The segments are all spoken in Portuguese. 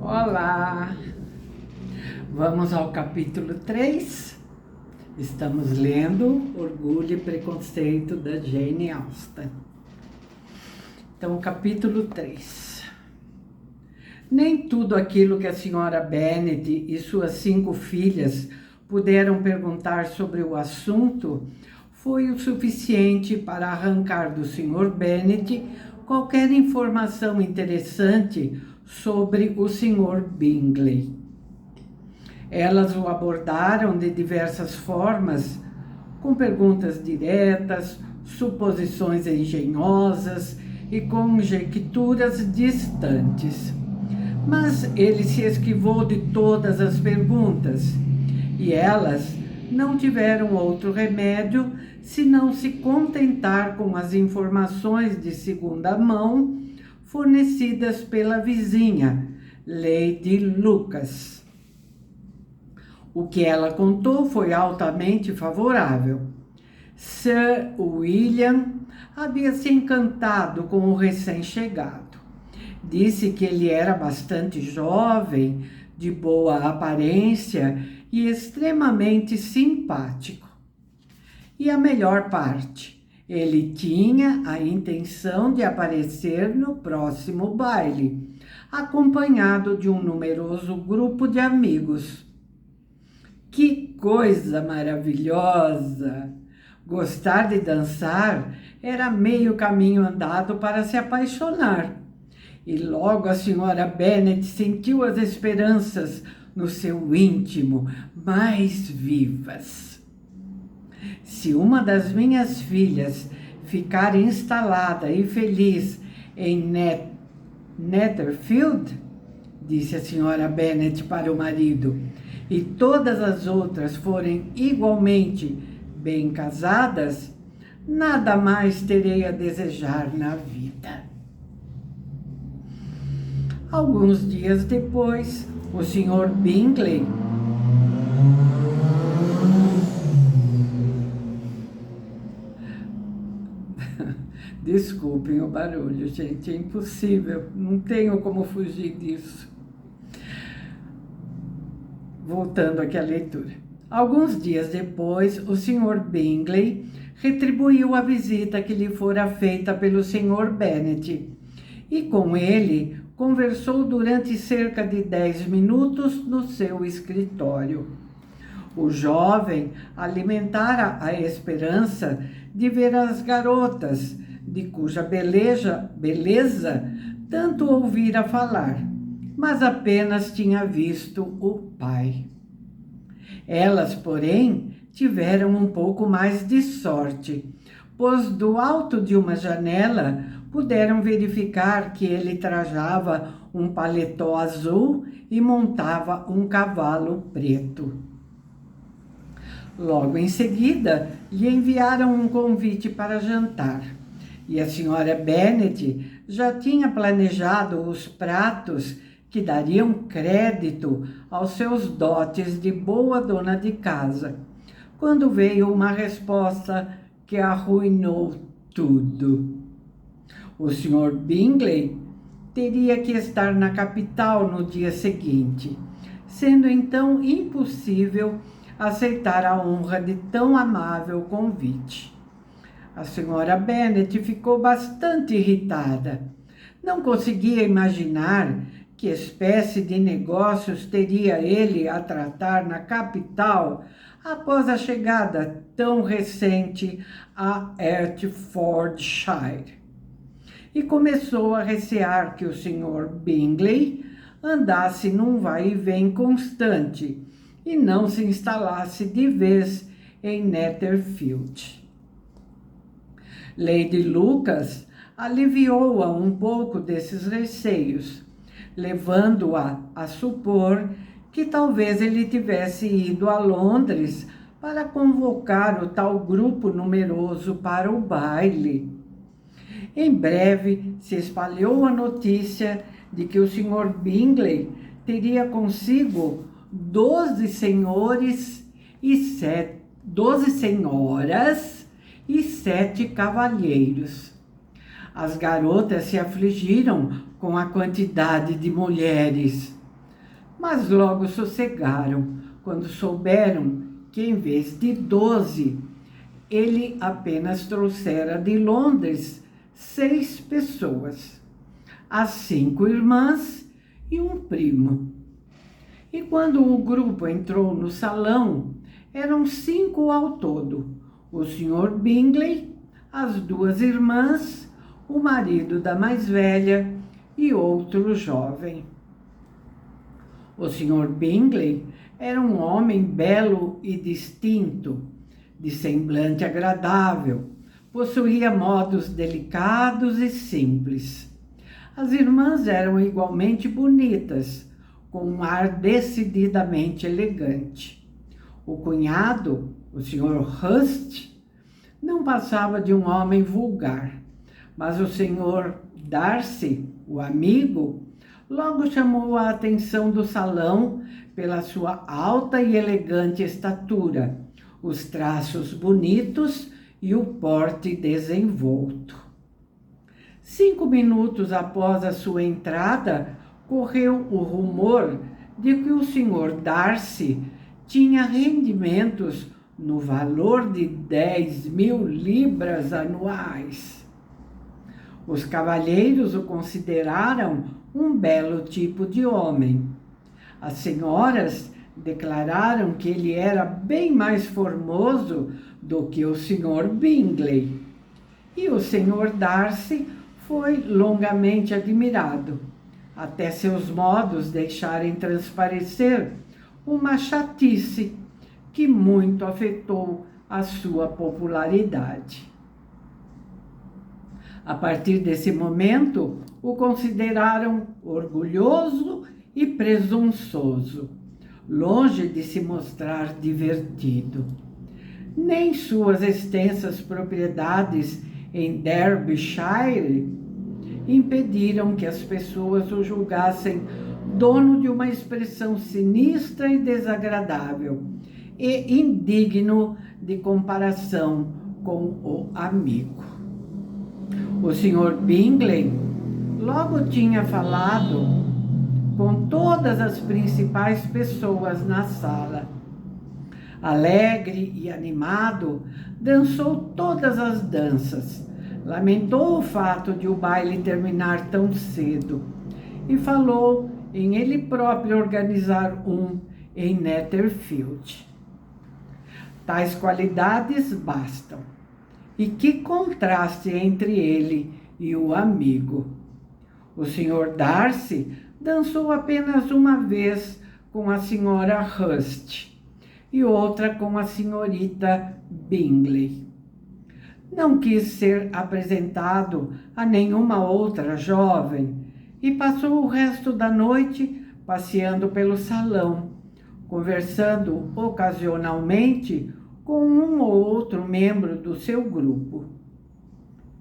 Olá! Vamos ao capítulo 3. Estamos lendo Orgulho e Preconceito da Jane Austen. Então, capítulo 3. Nem tudo aquilo que a senhora Bennet e suas 5 filhas puderam perguntar sobre o assunto foi o suficiente para arrancar do Sr. Bennet qualquer informação interessante sobre o Sr. Bingley. Elas o abordaram de diversas formas, com perguntas diretas, suposições engenhosas e conjecturas distantes. Mas ele se esquivou de todas as perguntas, e elas não tiveram outro remédio senão se contentar com as informações de segunda mão fornecidas pela vizinha, Lady Lucas. O que ela contou foi altamente favorável. Sir William havia se encantado com o recém-chegado. Disse que ele era bastante jovem, de boa aparência e extremamente simpático. E a melhor parte, ele tinha a intenção de aparecer no próximo baile, acompanhado de um numeroso grupo de amigos. Que coisa maravilhosa! Gostar de dançar era meio caminho andado para se apaixonar. E logo a senhora Bennet sentiu as esperanças no seu íntimo mais vivas. Se uma das minhas filhas ficar instalada e feliz em Netherfield, disse a senhora Bennet para o marido, e todas as outras forem igualmente bem casadas, nada mais terei a desejar na vida. Alguns dias depois, o Sr. Bingley Desculpem o barulho, gente, é impossível, não tenho como fugir disso. Voltando aqui à leitura. Alguns dias depois, o Sr. Bingley retribuiu a visita que lhe fora feita pelo Sr. Bennet e com ele conversou durante cerca de 10 minutos no seu escritório. O jovem alimentara a esperança de ver as garotas, de cuja beleza tanto ouvira falar, mas apenas tinha visto o pai. Elas, porém, tiveram um pouco mais de sorte, pois do alto de uma janela puderam verificar que ele trajava um paletó azul e montava um cavalo preto. Logo em seguida, lhe enviaram um convite para jantar, e a senhora Bennet já tinha planejado os pratos que dariam crédito aos seus dotes de boa dona de casa, quando veio uma resposta que arruinou tudo. O Sr. Bingley teria que estar na capital no dia seguinte, sendo então impossível aceitar a honra de tão amável convite. A senhora Bennet ficou bastante irritada. Não conseguia imaginar que espécie de negócios teria ele a tratar na capital após a chegada tão recente a Hertfordshire. E começou a recear que o Sr. Bingley andasse num vai e vem constante e não se instalasse de vez em Netherfield. Lady Lucas aliviou-a um pouco desses receios, levando-a a supor que talvez ele tivesse ido a Londres para convocar o tal grupo numeroso para o baile. Em breve se espalhou a notícia de que o Sr. Bingley teria consigo 12 senhoras e 7 cavalheiros. As garotas se afligiram com a quantidade de mulheres. mas logo sossegaram quando souberam que, em vez de 12, ele apenas trouxera de Londres 6 pessoas, as 5 irmãs e um primo. E quando o grupo entrou no salão, eram 5 ao todo: o Sr. Bingley, as 2 irmãs, o marido da mais velha e outro jovem. O Sr. Bingley era um homem belo e distinto, de semblante agradável, possuía modos delicados e simples. As irmãs eram igualmente bonitas, com um ar decididamente elegante. O cunhado, o Sr. Hurst, não passava de um homem vulgar, mas o Sr. Darcy, o amigo, logo chamou a atenção do salão pela sua alta e elegante estatura, os traços bonitos e o porte desenvolto. 5 minutos após a sua entrada, correu o rumor de que o Sr. Darcy tinha rendimentos no valor de 10.000 libras anuais. Os cavalheiros o consideraram um belo tipo de homem. As senhoras declararam que ele era bem mais formoso do que o Sr. Bingley. E o Sr. Darcy foi longamente admirado, até seus modos deixarem transparecer uma chatice que muito afetou a sua popularidade. A partir desse momento, o consideraram orgulhoso e presunçoso, longe de se mostrar divertido. Nem suas extensas propriedades em Derbyshire impediram que as pessoas o julgassem dono de uma expressão sinistra e desagradável, e indigno de comparação com o amigo. O Sr. Bingley logo tinha falado com todas as principais pessoas na sala. Alegre e animado, dançou todas as danças, lamentou o fato de o baile terminar tão cedo e falou em ele próprio organizar um em Netherfield. Tais qualidades bastam. E que contraste entre ele e o amigo! O Sr. Darcy dançou apenas uma vez com a Sra. Hurst e outra com a senhorita Bingley. Não quis ser apresentado a nenhuma outra jovem e passou o resto da noite passeando pelo salão, conversando ocasionalmente com um ou outro membro do seu grupo.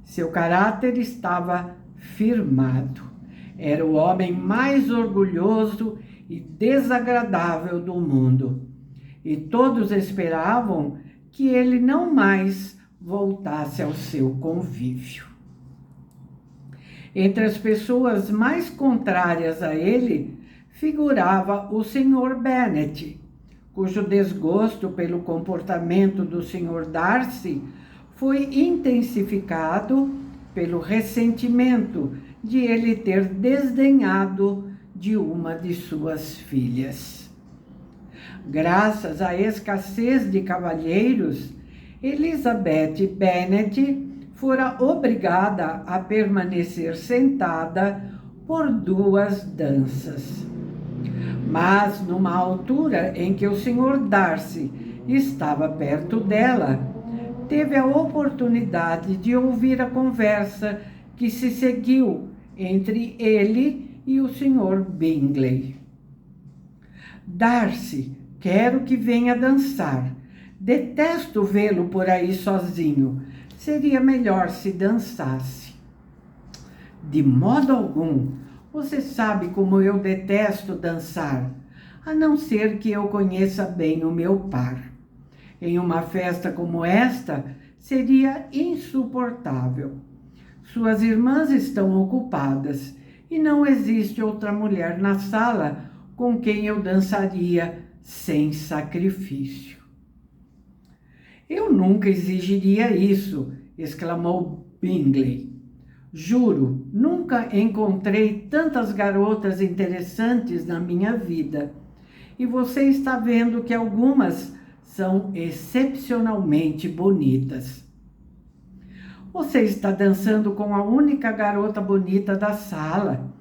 Seu caráter estava firmado. Era o homem mais orgulhoso e desagradável do mundo, e todos esperavam que ele não mais voltasse ao seu convívio. Entre as pessoas mais contrárias a ele, figurava o Sr. Bennet, cujo desgosto pelo comportamento do Sr. Darcy foi intensificado pelo ressentimento de ele ter desdenhado de uma de suas filhas. Graças à escassez de cavalheiros, Elizabeth Bennet fora obrigada a permanecer sentada por 2 danças. Mas, numa altura em que o Sr. Darcy estava perto dela, teve a oportunidade de ouvir a conversa que se seguiu entre ele e o Sr. Bingley. Darcy, quero que venha dançar. Detesto vê-lo por aí sozinho. Seria melhor se dançasse. De modo algum. Você sabe como eu detesto dançar, a não ser que eu conheça bem o meu par. Em uma festa como esta, seria insuportável. Suas irmãs estão ocupadas e não existe outra mulher na sala com quem eu dançaria sem sacrifício. Eu nunca exigiria isso, exclamou Bingley. Juro, nunca encontrei tantas garotas interessantes na minha vida. E você está vendo que algumas são excepcionalmente bonitas. Você está dançando com a única garota bonita da sala,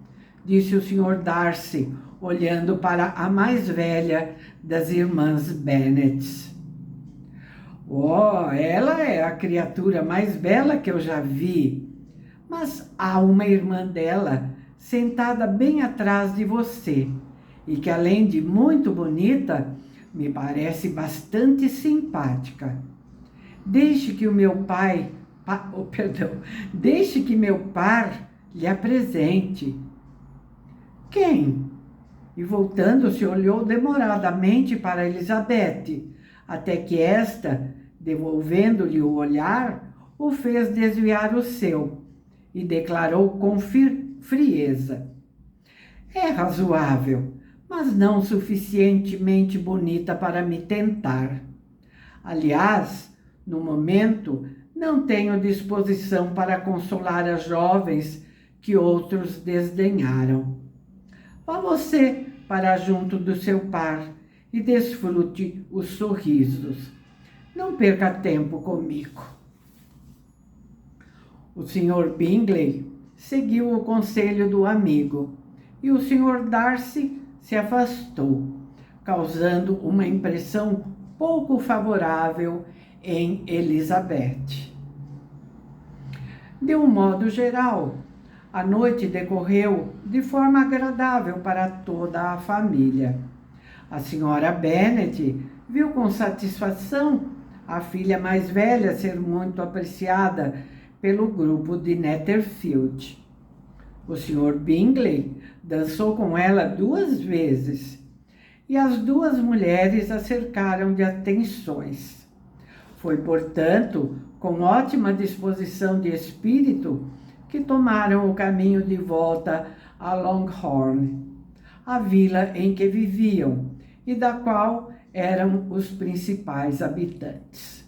disse o Sr. Darcy, olhando para a mais velha das irmãs Bennet. Oh, ela é a criatura mais bela que eu já vi. Mas há uma irmã dela sentada bem atrás de você e que, além de muito bonita, me parece bastante simpática. Deixe que meu par lhe apresente. Quem? E voltando-se, olhou demoradamente para Elizabeth, até que esta, devolvendo-lhe o olhar, o fez desviar o seu e declarou com frieza: é razoável, mas não suficientemente bonita para me tentar. Aliás, no momento, não tenho disposição para consolar as jovens que outros desdenharam. Vá você para junto do seu par e desfrute os sorrisos. Não perca tempo comigo. O Sr. Bingley seguiu o conselho do amigo e o Sr. Darcy se afastou, causando uma impressão pouco favorável em Elizabeth. De um modo geral, a noite decorreu de forma agradável para toda a família. A senhora Bennet viu com satisfação a filha mais velha ser muito apreciada pelo grupo de Netherfield. O Sr. Bingley dançou com ela 2 vezes e as 2 mulheres a cercaram de atenções. Foi, portanto, com ótima disposição de espírito que tomaram o caminho de volta a Longhorn, a vila em que viviam e da qual eram os principais habitantes.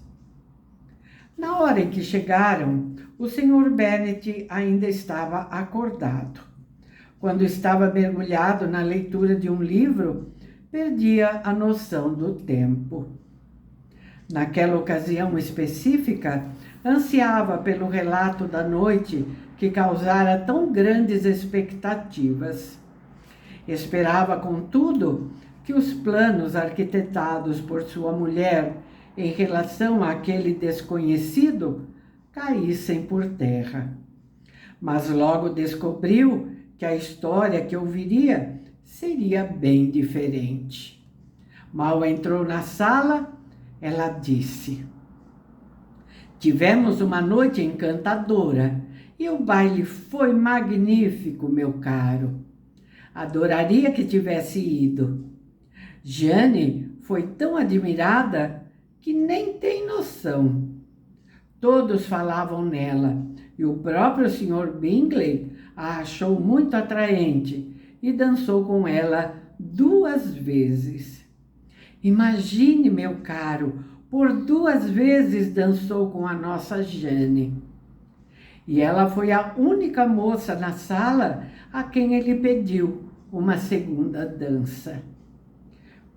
Na hora em que chegaram, o Sr. Bennet ainda estava acordado. Quando estava mergulhado na leitura de um livro, perdia a noção do tempo. Naquela ocasião específica, ansiava pelo relato da noite que causara tão grandes expectativas. Esperava, contudo, que os planos arquitetados por sua mulher em relação àquele desconhecido caíssem por terra. Mas logo descobriu que a história que ouviria seria bem diferente. Mal entrou na sala, ela disse: tivemos uma noite encantadora e o baile foi magnífico, meu caro. Adoraria que tivesse ido. Jane foi tão admirada que nem tem noção. Todos falavam nela e o próprio Sr. Bingley a achou muito atraente e dançou com ela 2 vezes. Imagine, meu caro, por 2 vezes dançou com a nossa Jane. E ela foi a única moça na sala a quem ele pediu uma segunda dança.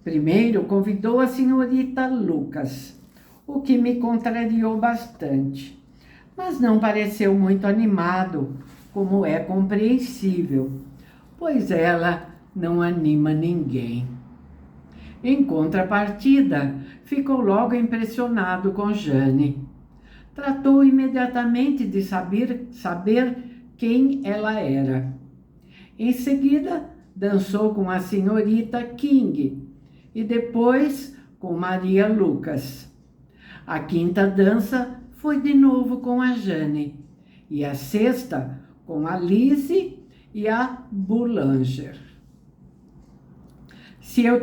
Primeiro convidou a senhorita Lucas, o que me contrariou bastante, mas não pareceu muito animado, como é compreensível, pois ela não anima ninguém. Em contrapartida, ficou logo impressionado com Jane. Tratou imediatamente de saber quem ela era. Em seguida, dançou com a senhorita King e depois com Maria Lucas. A 5ª dança foi de novo com a Jane e a 6ª com a Lizzie e a Boulanger. Se ele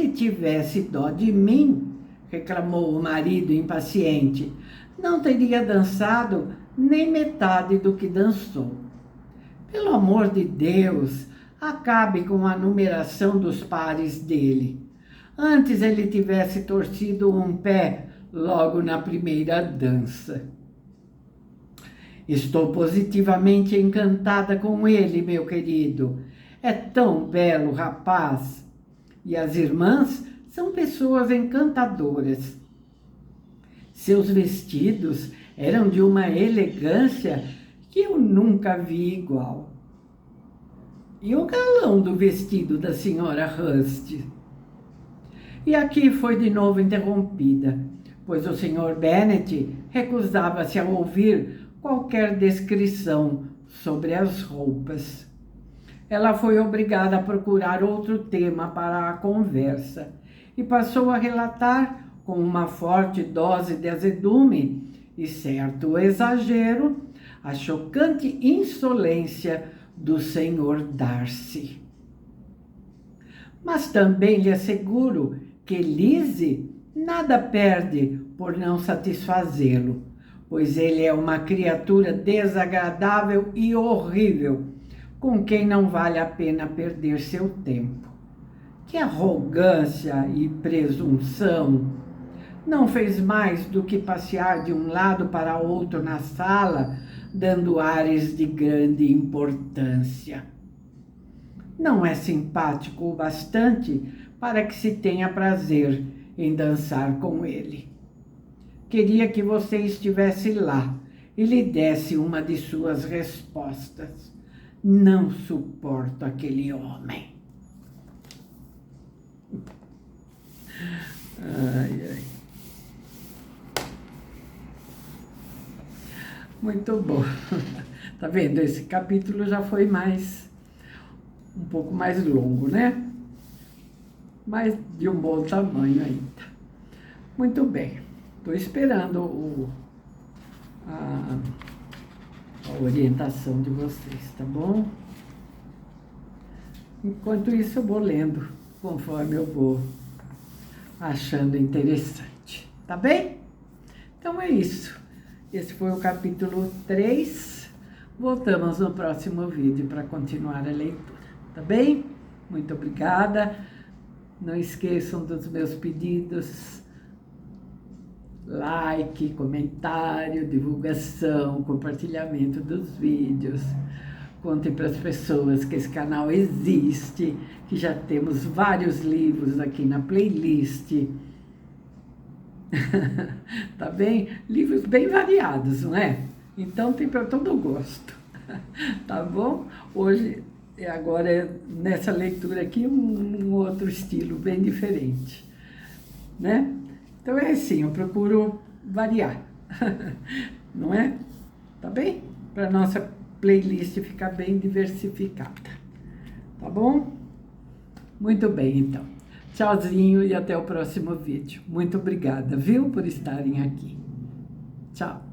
tivesse dó de mim, reclamou o marido impaciente, não teria dançado nem metade do que dançou. Pelo amor de Deus, acabe com a numeração dos pares dele. Antes ele tivesse torcido um pé logo na primeira dança. Estou positivamente encantada com ele, meu querido. É tão belo rapaz. E as irmãs são pessoas encantadoras. Seus vestidos eram de uma elegância que eu nunca vi igual. E o galão do vestido da senhora Hurst? E aqui foi de novo interrompida, pois o Sr. Bennet recusava-se a ouvir qualquer descrição sobre as roupas. Ela foi obrigada a procurar outro tema para a conversa e passou a relatar, com uma forte dose de azedume e certo exagero, a chocante insolência do Sr. Darcy. Mas também lhe asseguro que Lizzie nada perde por não satisfazê-lo, pois ele é uma criatura desagradável e horrível, com quem não vale a pena perder seu tempo. Que arrogância e presunção! Não fez mais do que passear de um lado para outro na sala, dando ares de grande importância. Não é simpático o bastante para que se tenha prazer em dançar com ele. Queria que você estivesse lá e lhe desse uma de suas respostas. Não suporto aquele homem. Ai, ai. Muito bom. Tá vendo? Esse capítulo já foi um pouco mais longo, né? Mas de um bom tamanho ainda. Muito bem. Estou esperando a orientação de vocês, tá bom? Enquanto isso, eu vou lendo, conforme eu vou achando interessante. Tá bem? Então é isso. Esse foi o capítulo 3. Voltamos no próximo vídeo para continuar a leitura. Tá bem? Muito obrigada. Não esqueçam dos meus pedidos. Like, comentário, divulgação, compartilhamento dos vídeos. Contem para as pessoas que esse canal existe, que já temos vários livros aqui na playlist. Tá bem? Livros bem variados, não é? Então tem para todo gosto. Tá bom? Hoje, agora, nessa leitura aqui, um outro estilo bem diferente, né? Então é assim, eu procuro variar, não é? Tá bem? Para nossa playlist ficar bem diversificada. Tá bom? Muito bem, então. Tchauzinho e até o próximo vídeo. Muito obrigada, viu, por estarem aqui. Tchau.